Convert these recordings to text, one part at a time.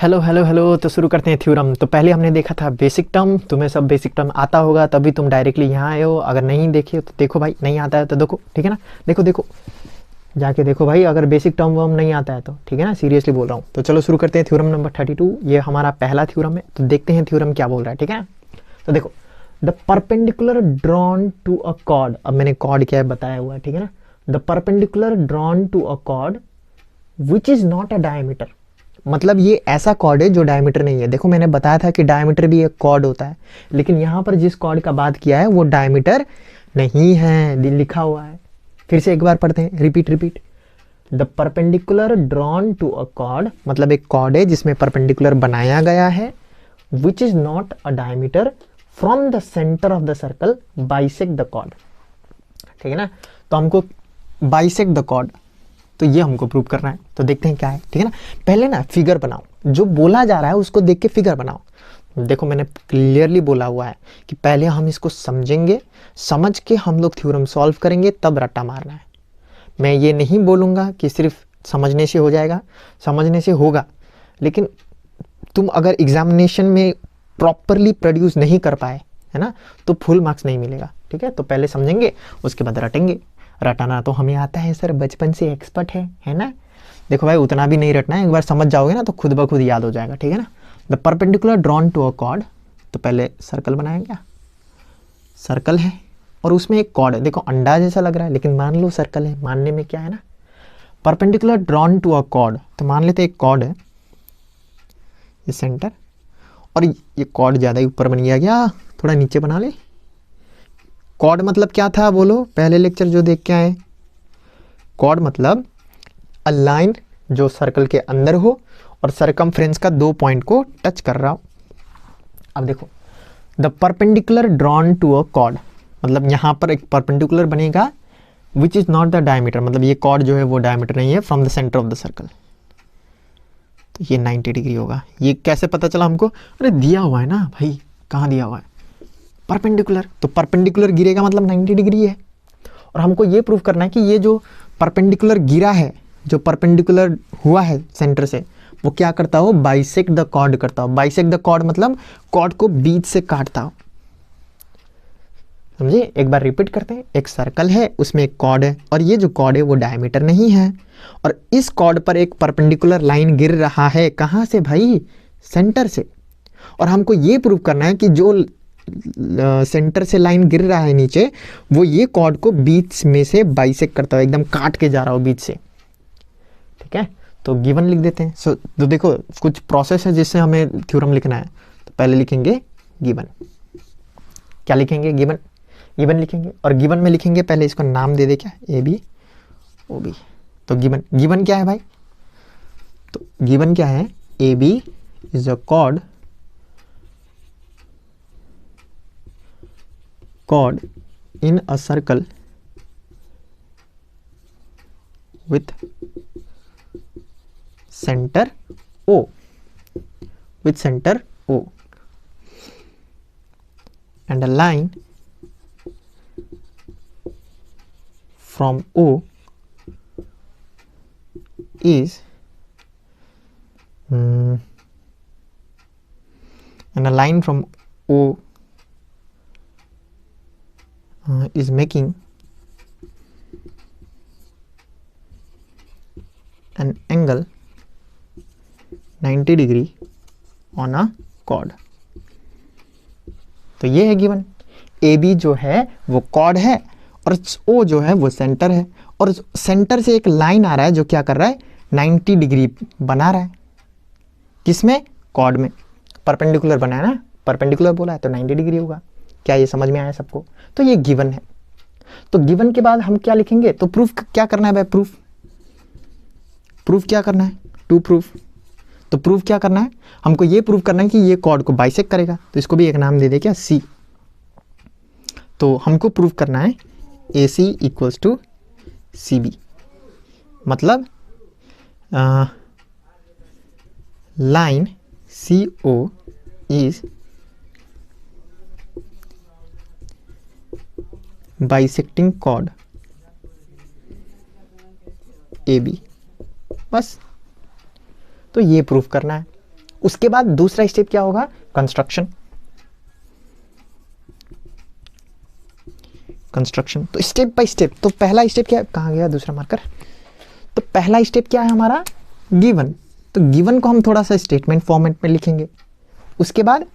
Hello hello hello. तो शुरू करते हैं थ्योरम। तो पहले हमने देखा था बेसिक टर्म। तुम्हें सब बेसिक टर्म आता होगा तभी तुम डायरेक्टली यहाँ आए हो। अगर नहीं देखे तो देखो भाई, नहीं आता है तो देखो, ठीक है ना। देखो देखो जाके देखो भाई, अगर बेसिक टर्म वर्म नहीं आता है तो, ठीक है ना, सीरियसली बोल रहा हूँ। तो चलो शुरू करते हैं थ्योरम नंबर 32। ये हमारा पहला थ्योरम है। तो देखते हैं थ्योरम क्या बोल रहा है, ठीक है ना। तो देखो, the perpendicular drawn to a chord. अब मैंने कॉर्ड क्या है बताया हुआ है, ठीक है ना। The perpendicular drawn to a chord which is not a diameter. मतलब ये ऐसा कॉर्ड है जो डायमीटर नहीं है। देखो मैंने बताया था कि डायमीटर भी एक कॉर्ड होता है, लेकिन यहाँ पर जिस कॉर्ड का बात किया है वो डायमीटर नहीं है, लिखा हुआ है। फिर से एक बार पढ़ते हैं, repeat repeat. The perpendicular drawn to a chord, मतलब एक कॉर्ड है जिसमें परपेंडिकुलर बनाया गया है, which is not a diameter, from the centre of the circle bisect the chord. ठीक है ना। तो हमको बाइसेक्ट द कॉर्ड, तो ये हमको प्रूव करना है। तो देखते हैं क्या है, ठीक है ना। पहले ना फिगर बनाओ, जो बोला जा रहा है उसको देख के फिगर बनाओ। देखो मैंने क्लियरली बोला हुआ है कि पहले हम इसको समझेंगे, समझ के हम लोग थ्योरम सॉल्व करेंगे, तब रट्टा मारना है। मैं ये नहीं बोलूँगा कि सिर्फ समझने से हो जाएगा, समझने से होगा, लेकिन तुम अगर एग्जामिनेशन में प्रॉपरली प्रोड्यूस नहीं कर पाए, है ना, तो फुल मार्क्स नहीं मिलेगा। ठीक है, तो पहले समझेंगे उसके बाद रटेंगे। रटाना तो हमें आता है सर, बचपन से एक्सपर्ट है ना। देखो भाई उतना भी नहीं रटना है, एक बार समझ जाओगे ना तो खुद ब खुद याद हो जाएगा, ठीक है ना। The perpendicular drawn to a chord, तो पहले सर्कल बनाया क्या, सर्कल है और उसमें एक कॉर्ड है। देखो अंडा जैसा लग रहा है लेकिन मान लो सर्कल है, मानने में क्या है ना। Perpendicular drawn to a chord, तो मान लेते एक कॉर्ड है, ये सेंटर, और ये कॉर्ड ज़्यादा ही ऊपर बन गया, थोड़ा नीचे बना ले। कॉर्ड मतलब क्या था बोलो, पहले लेक्चर जो देख के आए। कॉर्ड मतलब अ लाइन जो सर्कल के अंदर हो और सरकमफ्रेंस का 2 पॉइंट को टच कर रहा हो। अब देखो, the perpendicular drawn to a chord, मतलब यहाँ पर एक परपेंडिकुलर बनेगा which is not the diameter, मतलब ये कॉर्ड जो है वो डायमीटर नहीं है, from the centre of the circle. तो ये 90 डिग्री होगा। ये कैसे पता चला हमको, अरे दिया हुआ है ना भाई, कहाँ दिया हुआ है, परपेंडिकुलर। तो परपेंडिकुलर गिरेगा मतलब 90 डिग्री है। और हमको ये प्रूव करना है कि ये जो परपेंडिकुलर गिरा है, जो परपेंडिकुलर हुआ है सेंटर से, वो क्या करता हो, बाइसेक्ट द कॉर्ड करता हो। बाइसेक्ट द कॉर्ड मतलब कॉर्ड को बीच से काटता हो। समझे, एक बार रिपीट करते हैं। एक सर्कल है, उसमें एक कॉर्ड है, और ये जो कॉर्ड है वो डायमीटर नहीं है, और इस कॉर्ड पर एक परपेंडिकुलर लाइन गिर रहा है। कहाँ से भाई, सेंटर से। और हमको ये प्रूव करना है कि जो सेंटर से लाइन गिर रहा है नीचे, वो ये कॉर्ड को बीच में से बाइसेक्ट करता है, एकदम काट के जा रहा हो बीच से। ठीक है, तो गिवन लिख देते हैं। तो देखो कुछ प्रोसेस है जिससे हमें थ्योरम लिखना है। तो पहले लिखेंगे गिवन। क्या लिखेंगे, गिवन। गिवन लिखेंगे, और गिवन में लिखेंगे पहले इसको नाम दे दे, क्या, ए बी ओ बी। तो गिवन, गिवन क्या है भाई, तो गिवन क्या है, A B is a chord, chord in a circle with center O, with center O, and a line from O is and a line from O is making an angle 90 degree on a chord। तो ये है given. A B जो है वो cord है, और ओ जो है वो सेंटर है, और सेंटर से एक लाइन आ रहा है जो क्या कर रहा है, 90 डिग्री बना रहा है। किसमें, कॉर्ड में। परपेंडिकुलर बना है ना, परपेंडिकुलर बोला है तो 90 डिग्री होगा। क्या ये समझ में आया सबको। तो ये गिवन है। तो गिवन के बाद हम क्या लिखेंगे, तो प्रूफ क्या करना है भाई, प्रूफ, प्रूफ क्या करना है, टू प्रूफ। तो प्रूफ क्या करना है, हमको ये प्रूफ करना है कि ये कॉर्ड को बाइसेक्ट करेगा। तो इसको भी एक नाम दे दे, क्या, सी। तो हमको प्रूफ करना है A C equals to C B, मतलब line C O is bisecting chord A B, बस। तो ये प्रूफ करना है। उसके बाद दूसरा स्टेप क्या होगा, कंस्ट्रक्शन। कंस्ट्रक्शन तो स्टेप बाय स्टेप। तो पहला स्टेप क्या, कहाँ गया दूसरा मार्कर, तो पहला स्टेप क्या है हमारा, गिवन। तो गिवन को हम थोड़ा सा स्टेटमेंट फॉर्मेट में लिखेंगे। उसके बाद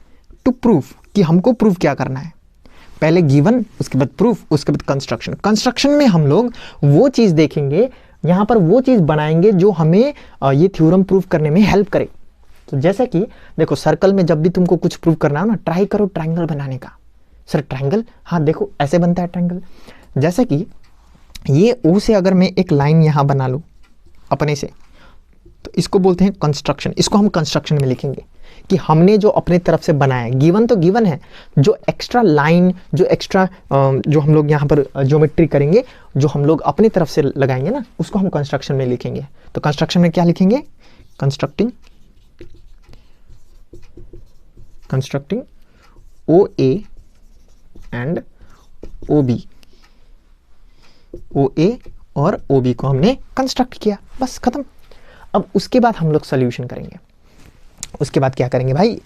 टू प्रूफ, कि हमको प्रूफ क्या करना है, पहले गिवन, उसके बाद प्रूफ, उसके बाद कंस्ट्रक्शन। कंस्ट्रक्शन में हम लोग वो चीज़ देखेंगे, यहाँ पर वो चीज़ बनाएंगे जो हमें ये थ्योरम प्रूफ करने में हेल्प करे। तो जैसे कि देखो, सर्कल में जब भी तुमको कुछ प्रूव करना हो ना, ट्राई करो ट्रायंगल बनाने का। सर ट्रायंगल, हाँ देखो ऐसे बनता है ट्रायंगल। जैसे कि ये ओ से अगर मैं एक लाइन यहाँ बना लूँ अपने से, तो इसको बोलते हैं कंस्ट्रक्शन। इसको हम कंस्ट्रक्शन में लिखेंगे कि हमने जो अपने तरफ से बनाया है। गिवन तो गिवन है, जो एक्स्ट्रा लाइन, जो एक्स्ट्रा जो हम लोग यहाँ पर ज्योमेट्री करेंगे, जो हम लोग अपने तरफ से लगाएंगे ना, उसको हम कंस्ट्रक्शन में लिखेंगे। तो कंस्ट्रक्शन में क्या लिखेंगे, constructing O A and O B, O A और ओ बी को हमने कंस्ट्रक्ट किया, बस खत्म। अब उसके बाद हम लोग सोल्यूशन करेंगे। उसके बाद क्या करेंगे भाई,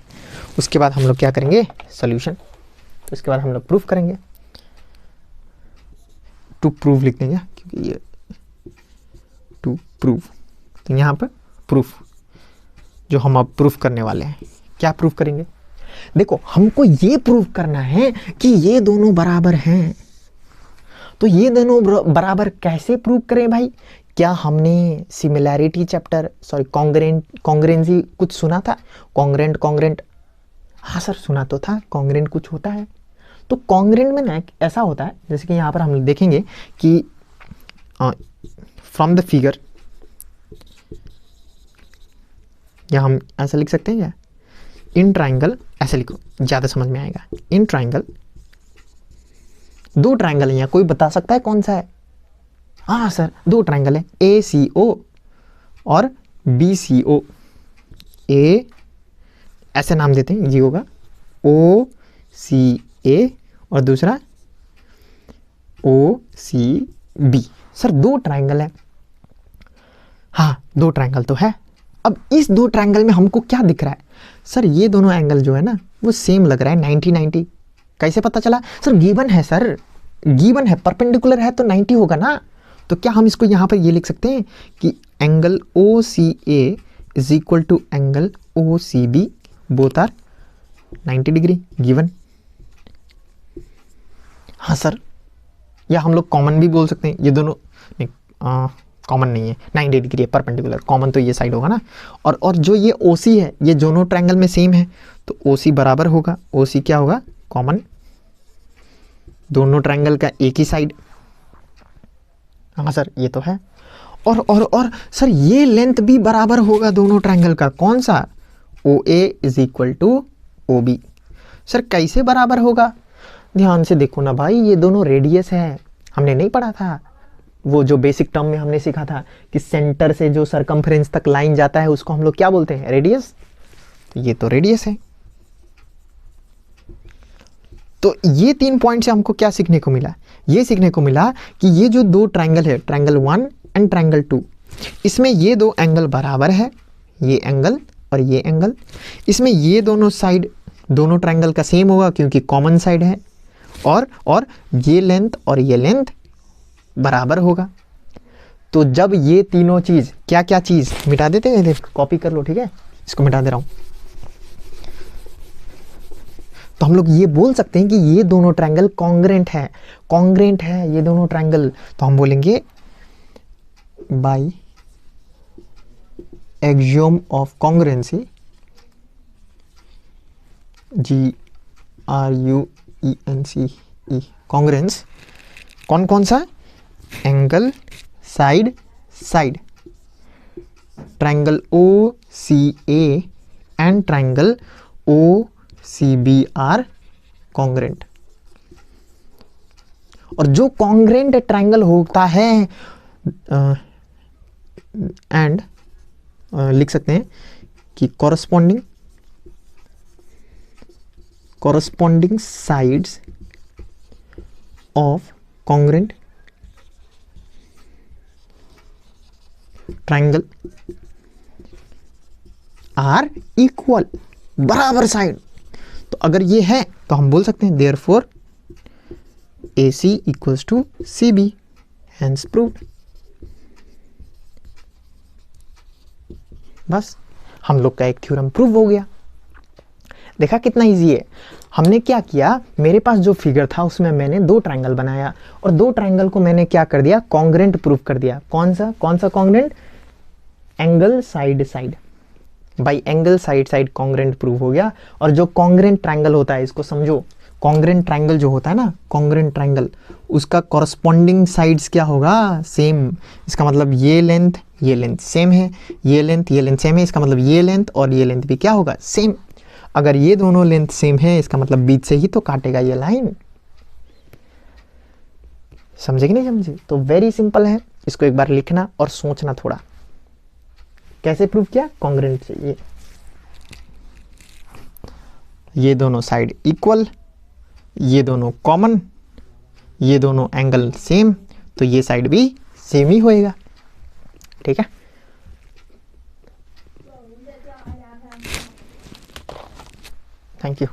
उसके बाद हम लोग क्या करेंगे, सोल्यूशन। उसके बाद हम लोग प्रूफ करेंगे। टू प्रूव लिख देंगे क्योंकि ये टू प्रूव, तो यहाँ पर प्रूफ, जो हम अब प्रूफ करने वाले हैं, क्या प्रूफ करेंगे, देखो हमको ये प्रूफ करना है कि ये दोनों बराबर हैं। तो ये दोनों बराबर कैसे प्रूव करें भाई, क्या हमने सिमिलैरिटी चैप्टर, सॉरी कॉन्ग्रेंसी कुछ सुना था, कॉन्ग्रेंट, हाँ सर सुना तो था, कॉन्ग्रेंट कुछ होता है। तो कॉन्ग्रेंट में ना ऐसा होता है, जैसे कि यहाँ पर हम देखेंगे कि फ्रॉम द फिगर, या हम ऐसा लिख सकते हैं क्या, इन ट्राइंगल, ऐसे लिखो ज़्यादा समझ में आएगा। इन ट्राइंगल, दो ट्राइंगल है यहाँ, कोई बता सकता है कौन सा है, हाँ सर दो ट्राइंगल है, ए सी ओ और बी सी ओ। ए ऐसे नाम देते हैं, ये होगा ओ सी ए और दूसरा ओ सी बी। सर दो ट्राइंगल है, हाँ दो ट्राइंगल तो है। अब इस दो ट्राइंगल में हमको क्या दिख रहा है, सर ये दोनों एंगल जो है ना वो सेम लग रहा है, 90-90। कैसे पता चला, सर गिवन है, सर गिवन है, परपेंडिकुलर है तो 90 होगा ना। तो क्या हम इसको यहाँ पर ये लिख सकते हैं कि angle O C A is equal to angle O C B, both are 90 degree, given. हाँ सर, या हम लोग कॉमन भी बोल सकते हैं, ये दोनों नहीं, कॉमन नहीं है, 90 डिग्री है परपेंडिकुलर, कॉमन तो ये साइड होगा ना। और जो ये ओ सी है, ये दोनों ट्रायंगल में सेम है, तो ओ सी बराबर होगा, ओ सी क्या होगा, कॉमन, दोनों ट्रायंगल का एक ही साइड। हाँ सर ये तो है। और सर ये लेंथ भी बराबर होगा दोनों ट्रायंगल का, कौन सा, O A is equal to O B. Sir कैसे बराबर होगा, ध्यान से देखो ना भाई, ये दोनों रेडियस है, हमने नहीं पढ़ा था, वो जो बेसिक टर्म में हमने सीखा था कि सेंटर से जो सरकमफ्रेंस तक लाइन जाता है उसको हम लोग क्या बोलते हैं, रेडियस। तो ये तो रेडियस है। तो ये 3 पॉइंट से हमको क्या सीखने को मिला, ये सीखने को मिला कि ये जो दो ट्रायंगल है, ट्रायंगल 1 एंड ट्रायंगल 2, इसमें ये दो एंगल बराबर है, ये एंगल और ये एंगल। इसमें ये दोनों साइड, दोनों ट्रायंगल का सेम होगा क्योंकि कॉमन साइड है, और ये लेंथ और ये लेंथ बराबर होगा। तो जब ये तीनों चीज, क्या क्या चीज, मिटा देते हैं, कॉपी कर लो, ठीक है, इसको मिटा दे रहा हूं। तो हम लोग ये बोल सकते हैं कि ये दोनों ट्रायंगल कॉन्ग्रेंट है, कॉन्ग्रेंट है ये दोनों ट्रायंगल। तो हम बोलेंगे by axiom of congruency, GRUENCE, congruence, कौन कौन सा, angle, side, side, triangle O C A and triangle O C B are congruent. और जो कॉन्ग्रेंट ट्रायंगल होता है एंड लिख सकते हैं कि corresponding sides of congruent triangle are equal, बराबर साइड। तो अगर ये है तो हम बोल सकते हैं therefore AC equals to CB, hence proved. बस हम लोग का एक थ्योरम प्रूव हो गया। देखा कितना इजी है। हमने क्या किया, मेरे पास जो फिगर था उसमें मैंने दो ट्रायंगल बनाया और दो ट्रायंगल को मैंने क्या कर दिया, कॉन्ग्रेंट प्रूव कर दिया। कौन सा congruent? Angle side side, by angle side side congruent prove हो गया। और जो कॉन्ग्रेंट ट्रायंगल होता है, इसको समझो, कॉन्ग्रेंट ट्रायंगल जो होता है ना, कॉन्ग्रेंट ट्रायंगल, उसका कॉरस्पॉन्डिंग साइड्स क्या होगा, सेम। इसका मतलब ये लेंथ सेम है, ये लेंथ सेम है, इसका मतलब ये लेंथ और ये लेंथ भी क्या होगा, सेम। अगर ये दोनों लेंथ सेम है, इसका मतलब बीच से ही तो काटेगा ये लाइन। समझे कि नहीं समझे? तो वेरी सिंपल है, इसको एक बार लिखना और सोचना थोड़ा। कैसे प्रूव किया? कॉन्ग्रेंट से। ये दोनों साइड इक्वल, ये दोनों कॉमन, ये दोनों एंगल सेम, तो ये साइड भी सेम ही होएगा। ठीक है, थैंक यू।